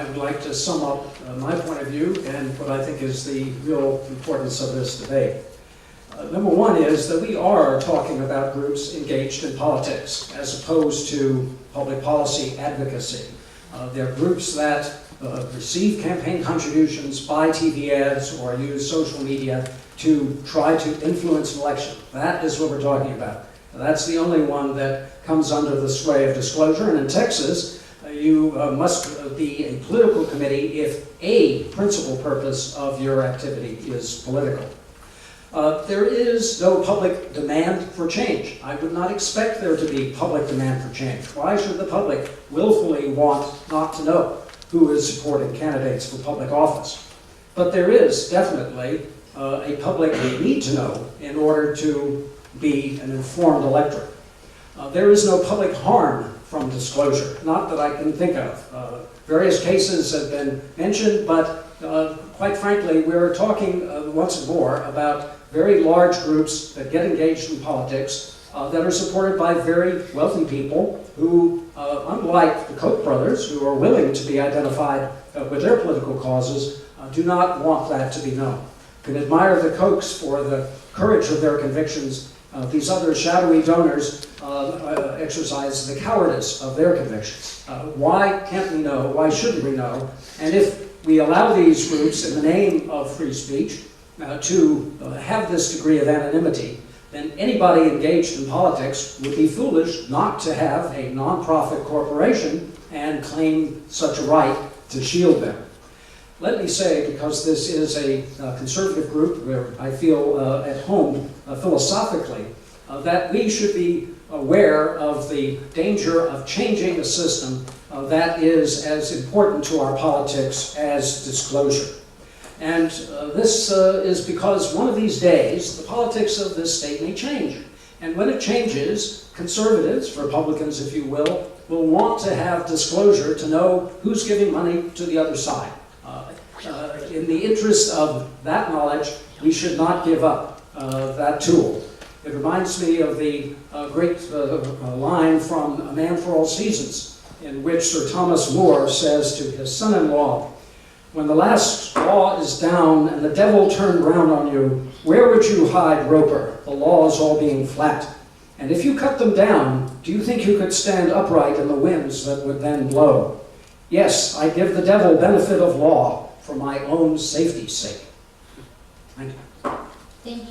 I would like to sum up my point of view and what I think is the real importance of this debate. Number one is that we are talking about groups engaged in politics as opposed to public policy advocacy. They're groups that receive campaign contributions, buy TV ads, or use social media to try to influence an election. That is what we're talking about. That's the only one that comes under the sway of disclosure. And in Texas, you must be a political committee if a principal purpose of your activity is political. There is no public demand for change. I would not expect there to be public demand for change. Why should the public willfully want not to know who is supporting candidates for public office? But there is definitely a public need to know in order to be an informed electorate. There is no public harm from disclosure, not that I can think of. Various cases have been mentioned, but quite frankly, we're talking once more about very large groups that get engaged in politics that are supported by very wealthy people who, unlike the Koch brothers, who are willing to be identified with their political causes, do not want that to be known. You can admire the Kochs for the courage of their convictions. These other shadowy donors exercise the cowardice of their convictions. Why can't we know? Why shouldn't we know? And if we allow these groups, in the name of free speech, to have this degree of anonymity, then anybody engaged in politics would be foolish not to have a nonprofit corporation and claim such a right to shield them. Let me say, because this is a conservative group where I feel at home philosophically, that we should be aware of the danger of changing a system that is as important to our politics as disclosure. And this is because one of these days, the politics of this state may change. And when it changes, conservatives, Republicans if you will want to have disclosure to know who's giving money to the other side. In the interest of that knowledge, we should not give up that tool. It reminds me of the great line from A Man for All Seasons, in which Sir Thomas More says to his son-in-law, "When the last straw is down and the devil turned round on you, where would you hide, Roper, the laws all being flat? And if you cut them down, do you think you could stand upright in the winds that would then blow? Yes, I give the devil benefit of law for my own safety's sake." Thank you. Thank you.